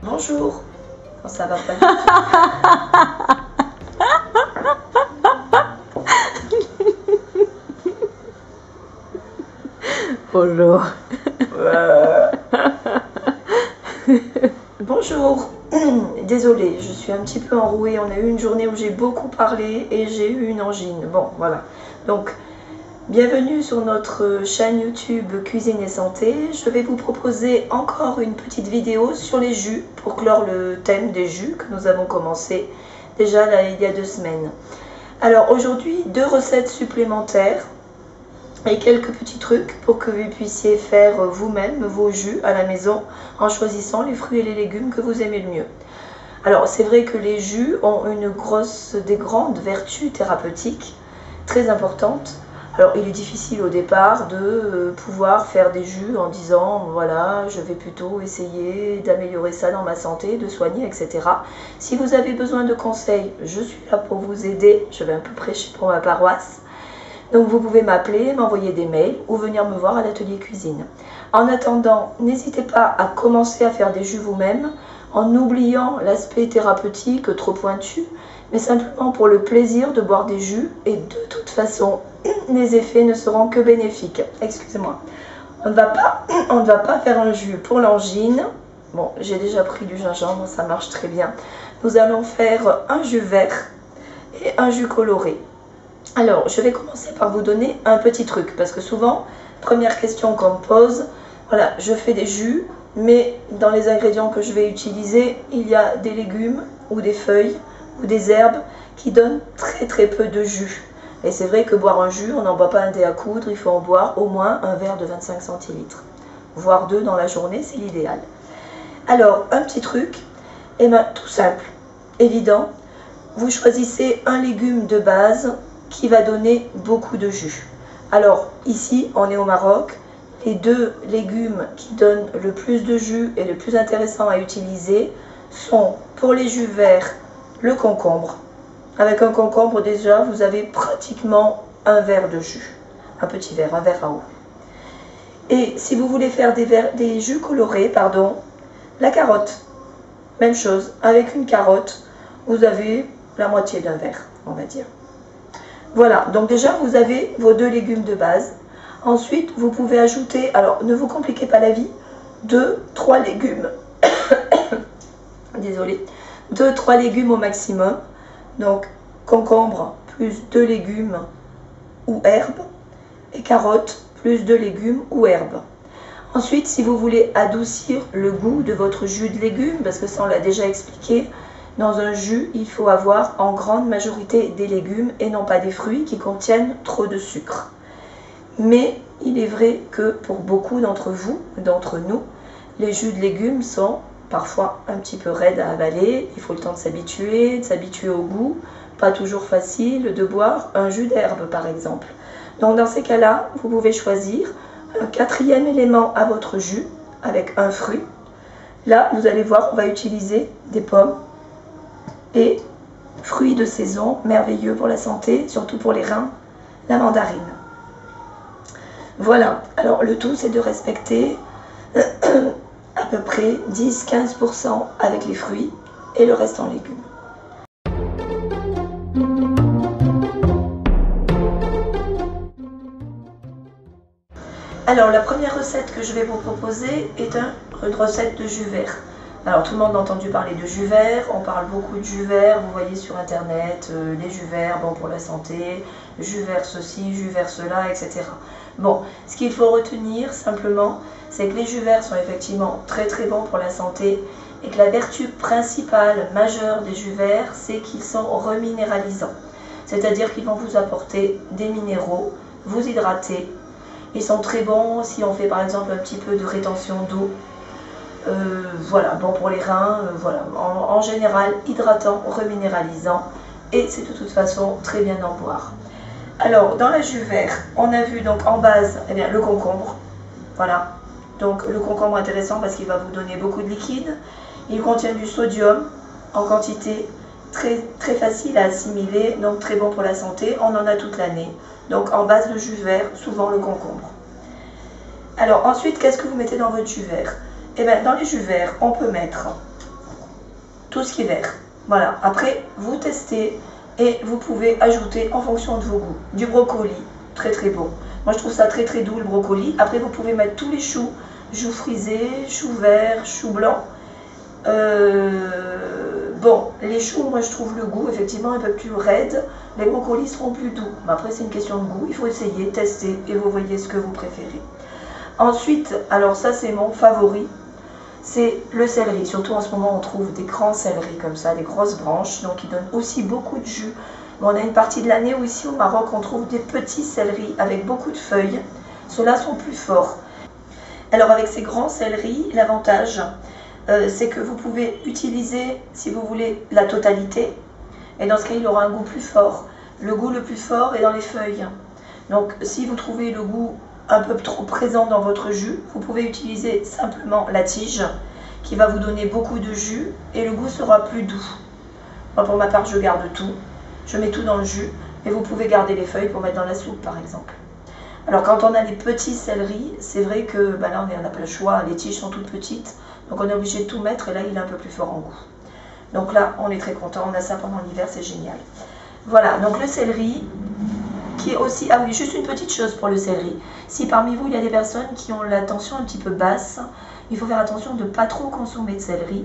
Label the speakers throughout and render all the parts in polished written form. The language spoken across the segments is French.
Speaker 1: Bonjour. Non, ça va pas du tout.
Speaker 2: Bonjour.
Speaker 1: Bonjour. Désolée, je suis un petit peu enrouée. On a eu une journée où j'ai beaucoup parlé et j'ai eu une angine. Bon, voilà. Donc, bienvenue sur notre chaîne YouTube Cuisine et Santé. Je vais vous proposer encore une petite vidéo sur les jus pour clore le thème des jus que nous avons commencé déjà là, il y a 2 semaines. Alors aujourd'hui, 2 recettes supplémentaires et quelques petits trucs pour que vous puissiez faire vous-même vos jus à la maison en choisissant les fruits et les légumes que vous aimez le mieux. Alors c'est vrai que les jus ont des grandes vertus thérapeutiques très importantes. Alors il est difficile au départ de pouvoir faire des jus en disant voilà je vais plutôt essayer d'améliorer ça dans ma santé, de soigner, etc. Si vous avez besoin de conseils, je suis là pour vous aider, je vais un peu prêcher pour ma paroisse. Donc vous pouvez m'appeler, m'envoyer des mails ou venir me voir à l'atelier cuisine. En attendant, n'hésitez pas à commencer à faire des jus vous-même en oubliant l'aspect thérapeutique trop pointu, mais simplement pour le plaisir de boire des jus et de toute façon, les effets ne seront que bénéfiques. Excusez-moi. On ne va pas faire un jus pour l'angine. Bon, j'ai déjà pris du gingembre, ça marche très bien. Nous allons faire un jus vert et un jus coloré. Alors, je vais commencer par vous donner un petit truc, parce que souvent, première question qu'on me pose, voilà, je fais des jus, mais dans les ingrédients que je vais utiliser, il y a des légumes ou des feuilles ou des herbes qui donnent très peu de jus. Et c'est vrai que boire un jus, on n'en boit pas un dé à coudre, il faut en boire au moins un verre de 25 centilitres. Voire 2 dans la journée, c'est l'idéal. Alors, un petit truc, et bien tout simple, évident, vous choisissez un légume de base qui va donner beaucoup de jus. Alors ici on est au Maroc, les 2 légumes qui donnent le plus de jus et le plus intéressant à utiliser sont pour les jus verts le concombre. Avec un concombre déjà vous avez pratiquement un verre de jus, un petit verre, un verre à eau. Et si vous voulez faire des jus colorés, pardon, la carotte, même chose, avec une carotte vous avez la moitié d'un verre, on va dire. Voilà, donc déjà vous avez vos 2 légumes de base. Ensuite, vous pouvez ajouter, alors ne vous compliquez pas la vie, 2-3 légumes. Désolée. 2-3 légumes au maximum. Donc, concombre plus 2 légumes ou herbes. Et carottes plus 2 légumes ou herbes. Ensuite, si vous voulez adoucir le goût de votre jus de légumes, parce que ça on l'a déjà expliqué, dans un jus, il faut avoir en grande majorité des légumes et non pas des fruits qui contiennent trop de sucre. Mais il est vrai que pour beaucoup d'entre vous, d'entre nous, les jus de légumes sont parfois un petit peu raides à avaler. Il faut le temps de s'habituer au goût. Pas toujours facile de boire un jus d'herbe par exemple. Donc dans ces cas-là, vous pouvez choisir un 4e élément à votre jus avec un fruit. Là, vous allez voir, on va utiliser des pommes. Et fruits de saison, merveilleux pour la santé, surtout pour les reins, la mandarine. Voilà, alors le tout c'est de respecter à peu près 10-15% avec les fruits et le reste en légumes. Alors la première recette que je vais vous proposer est une recette de jus vert. Alors tout le monde a entendu parler de jus vert, on parle beaucoup de jus vert, vous voyez sur internet, les jus verts, bon pour la santé, jus vert ceci, jus vert cela, etc. Bon, ce qu'il faut retenir simplement, c'est que les jus verts sont effectivement très bons pour la santé et que la vertu principale, majeure des jus verts, c'est qu'ils sont reminéralisants. C'est-à-dire qu'ils vont vous apporter des minéraux, vous hydrater. Ils sont très bons si on fait par exemple un petit peu de rétention d'eau. Voilà, bon pour les reins, voilà. En général, hydratant, reminéralisant, et c'est de toute façon très bien d'en boire. Alors, dans la jus vert, on a vu donc en base eh bien, le concombre, voilà. Donc le concombre intéressant parce qu'il va vous donner beaucoup de liquide. Il contient du sodium en quantité très facile à assimiler, donc très bon pour la santé. On en a toute l'année. Donc en base de jus vert, souvent le concombre. Alors ensuite, qu'est-ce que vous mettez dans votre jus vert? Eh bien, dans les jus verts, on peut mettre tout ce qui est vert. Voilà, après, vous testez et vous pouvez ajouter en fonction de vos goûts. Du brocoli, très très bon. Moi, je trouve ça très très doux, le brocoli. Après, vous pouvez mettre tous les choux, choux frisés, choux verts, choux blancs. Bon, les choux, moi je trouve le goût effectivement un peu plus raide. Les brocolis seront plus doux. Mais après, c'est une question de goût. Il faut essayer, tester et vous voyez ce que vous préférez. Ensuite, alors ça c'est mon favori, c'est le céleri. Surtout en ce moment, on trouve des grands céleris comme ça, des grosses branches. Donc, ils donnent aussi beaucoup de jus. Bon, on a une partie de l'année où ici au Maroc, on trouve des petits céleris avec beaucoup de feuilles. Ceux-là sont plus forts. Alors, avec ces grands céleris, l'avantage, c'est que vous pouvez utiliser, si vous voulez, la totalité. Et dans ce cas, il aura un goût plus fort. Le goût le plus fort est dans les feuilles. Donc, si vous trouvez le goût un peu trop présent dans votre jus, vous pouvez utiliser simplement la tige qui va vous donner beaucoup de jus et le goût sera plus doux. Moi, pour ma part, je garde tout. Je mets tout dans le jus et vous pouvez garder les feuilles pour mettre dans la soupe, par exemple. Alors, quand on a les petits céleris, c'est vrai que là, on n'a pas le choix. Les tiges sont toutes petites. Donc on est obligé de tout mettre et là il est un peu plus fort en goût. Donc là on est très content, on a ça pendant l'hiver, c'est génial. Voilà, donc le céleri qui est aussi... Ah oui, juste une petite chose pour le céleri. Si parmi vous il y a des personnes qui ont la tension un petit peu basse, il faut faire attention de ne pas trop consommer de céleri,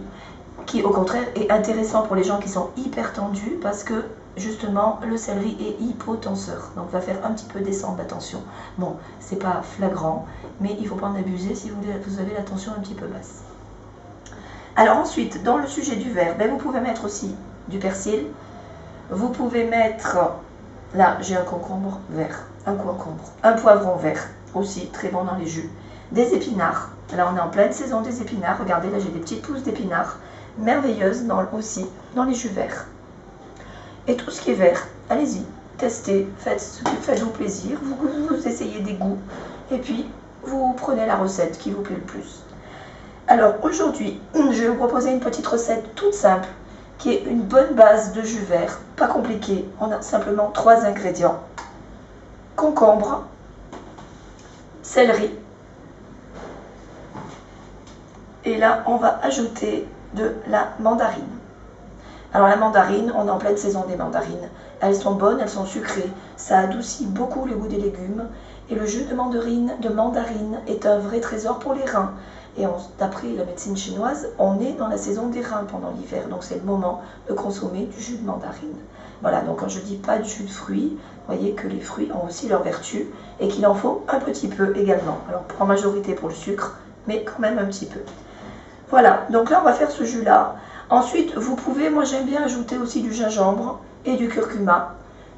Speaker 1: qui au contraire est intéressant pour les gens qui sont hyper tendus parce que justement le céleri est hypotenseur. Donc va faire un petit peu descendre la tension. Bon, c'est pas flagrant, mais il ne faut pas en abuser si vous avez la tension un petit peu basse. Alors ensuite, dans le sujet du vert, vous pouvez mettre aussi du persil. Vous pouvez mettre, là j'ai un concombre vert, un poivron vert, aussi très bon dans les jus. Des épinards, là on est en pleine saison des épinards. Regardez, là j'ai des petites pousses d'épinards, merveilleuses aussi dans les jus verts. Et tout ce qui est vert, allez-y, testez, faites-vous plaisir, vous essayez des goûts, et puis vous prenez la recette qui vous plaît le plus. Alors aujourd'hui, je vais vous proposer une petite recette toute simple qui est une bonne base de jus vert, pas compliqué. On a simplement 3 ingrédients. Concombre, céleri et là on va ajouter de la mandarine. Alors la mandarine, on est en pleine saison des mandarines. Elles sont bonnes, elles sont sucrées, ça adoucit beaucoup le goût des légumes et le jus de mandarine est un vrai trésor pour les reins. Et d'après la médecine chinoise, on est dans la saison des reins pendant l'hiver. Donc c'est le moment de consommer du jus de mandarine. Voilà, donc quand je dis pas de jus de fruits, vous voyez que les fruits ont aussi leurs vertus et qu'il en faut un petit peu également. Alors en majorité pour le sucre, mais quand même un petit peu. Voilà, donc là on va faire ce jus là. Ensuite, vous pouvez, moi j'aime bien ajouter aussi du gingembre et du curcuma.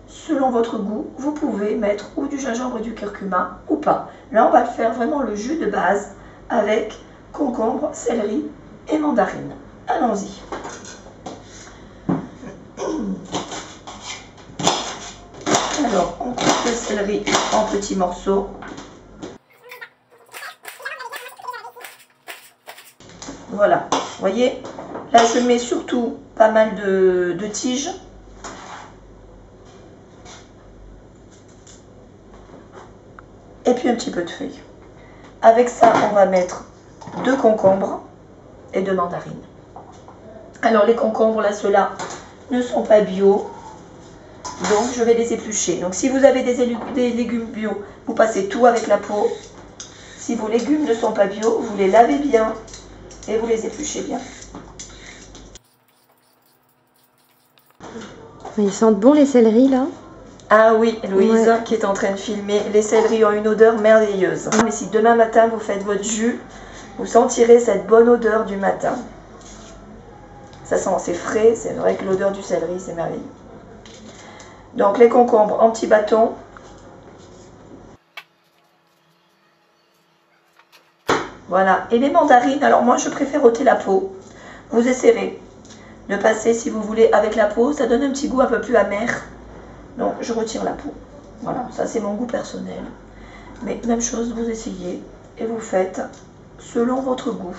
Speaker 1: Selon votre goût, vous pouvez mettre ou du gingembre et du curcuma ou pas. Là on va faire vraiment le jus de base avec concombre, céleri et mandarine. Allons-y. Alors, on coupe le céleri en petits morceaux. Voilà, vous voyez, là je mets surtout pas mal de tiges. Et puis un petit peu de feuilles. Avec ça, on va mettre 2 concombres et 2 mandarines. Alors les concombres, là, ceux-là ne sont pas bio. Donc je vais les éplucher. Donc si vous avez des légumes bio, vous passez tout avec la peau. Si vos légumes ne sont pas bio, vous les lavez bien et vous les épluchez bien.
Speaker 2: Ils sentent bon les céleris là.
Speaker 1: Ah oui, Louise qui est en train de filmer. Les céleris ont une odeur merveilleuse. Mais si demain matin vous faites votre jus, vous sentirez cette bonne odeur du matin. Ça sent, c'est frais, c'est vrai que l'odeur du céleri, c'est merveilleux. Donc les concombres en petits bâtons. Voilà. Et les mandarines, alors moi je préfère ôter la peau. Vous essayerez de passer si vous voulez avec la peau. Ça donne un petit goût un peu plus amer. Donc je retire la peau. Voilà, ça c'est mon goût personnel. Mais même chose, vous essayez et vous faites selon votre goût.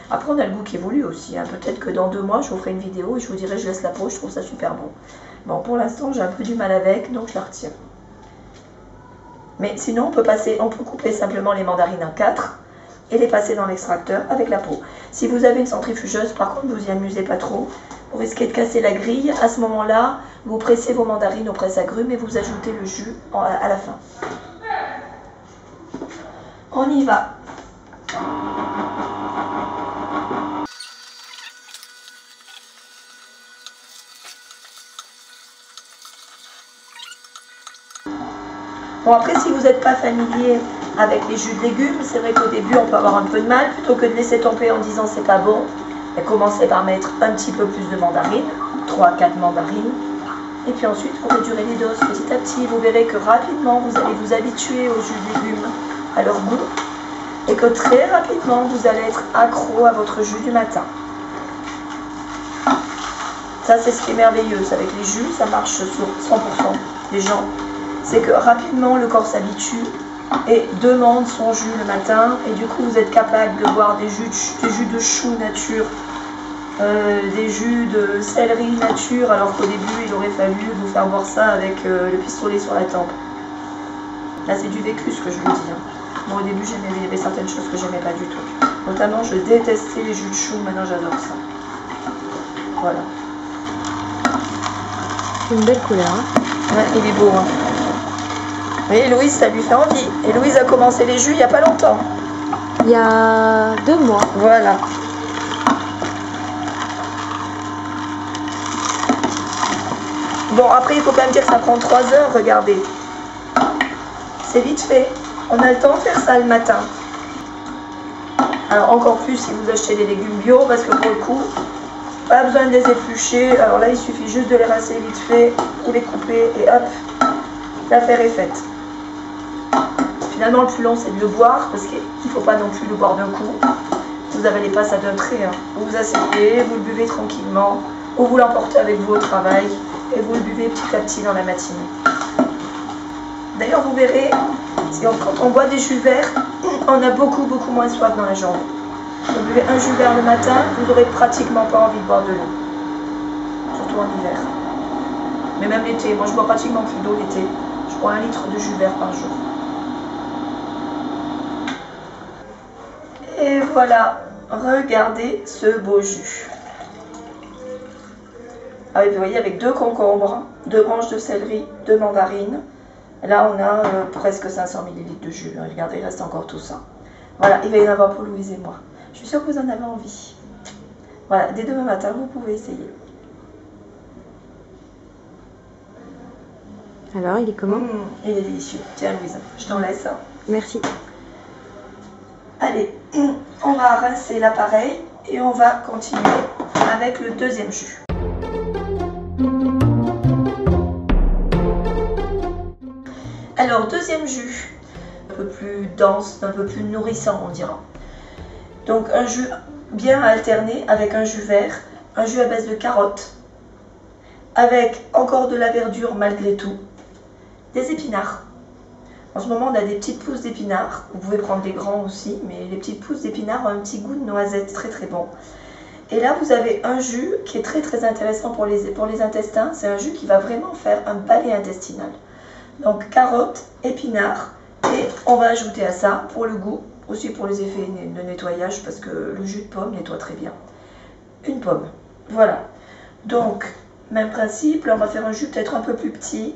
Speaker 1: Après on a le goût qui évolue aussi. Hein. Peut-être que dans 2 mois je vous ferai une vidéo et je vous dirai je laisse la peau, je trouve ça super bon. Bon, pour l'instant j'ai un peu du mal avec, donc je la retire. Mais sinon, on peut couper simplement les mandarines en 4 et les passer dans l'extracteur avec la peau. Si vous avez une centrifugeuse, par contre, vous y amusez pas trop. Vous risquez de casser la grille. À ce moment-là, vous pressez vos mandarines au presse-agrumes et vous ajoutez le jus à la fin. On y va. Bon, après, si vous n'êtes pas familier avec les jus de légumes, c'est vrai qu'au début, on peut avoir un peu de mal. Plutôt que de laisser tomber en disant c'est pas bon, commencez par mettre un petit peu plus de mandarines, 3-4 mandarines. Et puis ensuite, vous réduirez les doses petit à petit. Vous verrez que rapidement, vous allez vous habituer aux jus de légumes, à leur goût. Et que très rapidement, vous allez être accro à votre jus du matin. Ça, c'est ce qui est merveilleux. Avec les jus, ça marche sur 100% des gens. C'est que rapidement, le corps s'habitue et demande son jus le matin. Et du coup, vous êtes capable de boire des jus de chou nature, des jus de céleri nature, alors qu'au début, il aurait fallu vous faire boire ça avec le pistolet sur la tempe. Là, c'est du vécu, ce que je vous dis. Moi, au début, il y avait certaines choses que j'aimais pas du tout. Notamment, je détestais les jus de chou. Maintenant, j'adore ça. Voilà.
Speaker 2: C'est une belle couleur. Hein.
Speaker 1: Ouais, il est beau. Hein. Et Louise, ça lui fait envie. Et Louise a commencé les jus il n'y a pas longtemps.
Speaker 2: Il y a 2 mois.
Speaker 1: Voilà. Bon, après, il faut quand même dire que ça prend 3 heures, regardez. C'est vite fait. On a le temps de faire ça le matin. Alors, encore plus si vous achetez des légumes bio, parce que pour le coup, pas besoin de les éplucher. Alors là, il suffit juste de les rincer vite fait, ou les couper, et hop, l'affaire est faite. Finalement, le plus long, c'est de le boire, parce qu'il ne faut pas non plus le boire d'un coup. Vous avalez pas ça d'un trait. Hein. Vous vous asseyez, vous le buvez tranquillement, ou vous l'emportez avec vous au travail, et vous le buvez petit à petit dans la matinée. D'ailleurs, vous verrez, quand on boit des jus verts, on a beaucoup moins soif dans la journée. Vous buvez un jus vert le matin, vous n'aurez pratiquement pas envie de boire de l'eau. Surtout en hiver. Mais même l'été, moi je bois pratiquement plus d'eau l'été. Je bois 1 litre de jus vert par jour. Et voilà, regardez ce beau jus. Ah, vous voyez, avec 2 concombres, 2 branches de céleri, 2 mandarines. Là, on a presque 500 ml de jus. Regardez, il reste encore tout ça. Voilà, il va y en avoir pour Louise et moi. Je suis sûre que vous en avez envie. Voilà, dès demain matin, vous pouvez essayer.
Speaker 2: Alors, il est comment?
Speaker 1: Il est délicieux. Tiens, Louise, je t'en laisse.
Speaker 2: Merci.
Speaker 1: Allez, on va rincer l'appareil et on va continuer avec le deuxième jus. Alors, deuxième jus, un peu plus dense, un peu plus nourrissant, on dira. Donc, un jus bien alterné avec un jus vert, un jus à base de carottes, avec encore de la verdure malgré tout, des épinards. En ce moment, on a des petites pousses d'épinards. Vous pouvez prendre des grands aussi, mais les petites pousses d'épinards ont un petit goût de noisette très bon. Et là, vous avez un jus qui est très intéressant pour les intestins. C'est un jus qui va vraiment faire un balai intestinal. Donc, carottes, épinards, et on va ajouter à ça, pour le goût, aussi pour les effets de nettoyage, parce que le jus de pomme nettoie très bien, une pomme. Voilà. Donc, même principe, là, on va faire un jus peut-être un peu plus petit,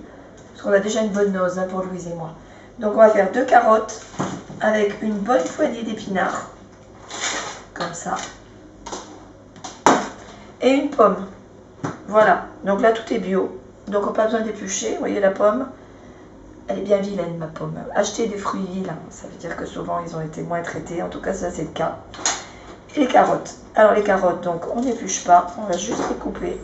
Speaker 1: parce qu'on a déjà une bonne dose pour Louise et moi. Donc, on va faire 2 carottes avec une bonne poignée d'épinards, comme ça, et une pomme. Voilà. Donc là, tout est bio. Donc, on n'a pas besoin d'éplucher. Vous voyez la pomme? Elle est bien vilaine, ma pomme. Achetez des fruits vilains. Ça veut dire que souvent, ils ont été moins traités. En tout cas, ça, c'est le cas. Et les carottes. Alors, les carottes, donc, on n'épluche pas. On va juste les couper.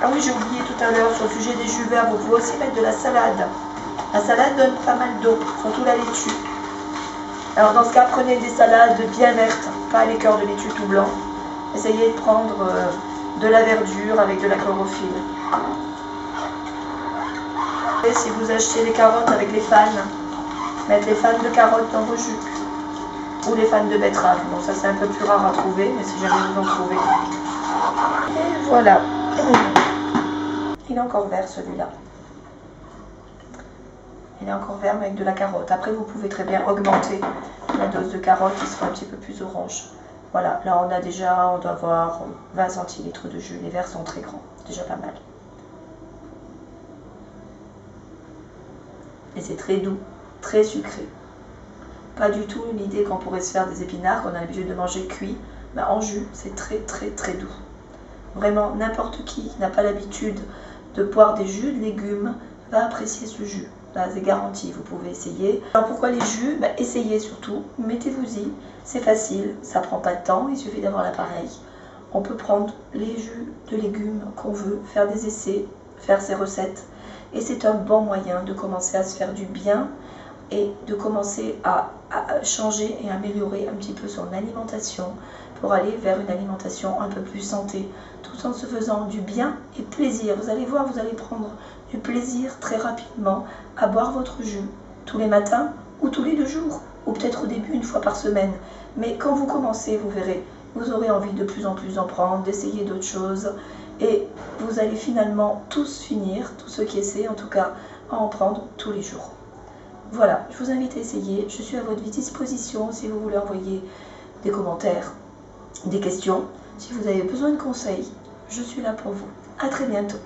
Speaker 1: Ah oui, j'ai oublié tout à l'heure, sur le sujet des jus verts, vous pouvez aussi mettre de la salade. La salade donne pas mal d'eau, surtout la laitue. Alors dans ce cas, prenez des salades bien vertes, pas les cœurs de laitue tout blanc. Essayez de prendre de la verdure avec de la chlorophylle. Et si vous achetez des carottes avec les fans, mettre les fans de carottes dans vos jus. Ou les fans de betterave. Bon, ça c'est un peu plus rare à trouver, mais si jamais vous en trouvez. Et voilà. Il est encore vert celui-là. Il est encore vert mais avec de la carotte. Après vous pouvez très bien augmenter la dose de carotte qui sera un petit peu plus orange. Voilà, là on a déjà, on doit avoir 20 centilitres de jus. Les verres sont très grands, déjà pas mal. Et c'est très doux, très sucré. Pas du tout l'idée qu'on pourrait se faire des épinards qu'on a l'habitude de manger cuits. Ben, en jus, c'est très très très doux. Vraiment, n'importe qui n'a pas l'habitude de boire des jus de légumes va apprécier ce jus. Là, c'est garanti, vous pouvez essayer. Alors pourquoi les jus? Ben, essayez surtout, mettez-vous-y, c'est facile, ça prend pas de temps, il suffit d'avoir l'appareil. On peut prendre les jus de légumes qu'on veut, faire des essais, faire ses recettes. Et c'est un bon moyen de commencer à se faire du bien et de commencer à changer et améliorer un petit peu son alimentation pour aller vers une alimentation un peu plus santé, tout en se faisant du bien et plaisir. Vous allez voir, vous allez prendre du plaisir très rapidement à boire votre jus tous les matins ou tous les 2 jours, ou peut-être au début 1 fois par semaine. Mais quand vous commencez, vous verrez, vous aurez envie de plus en plus d'en prendre, d'essayer d'autres choses, et vous allez finalement tous finir, tous ceux qui essaient en tout cas, à en prendre tous les jours. Voilà, je vous invite à essayer, je suis à votre disposition si vous voulez envoyer des commentaires, des questions. Si vous avez besoin de conseils, je suis là pour vous. À très bientôt.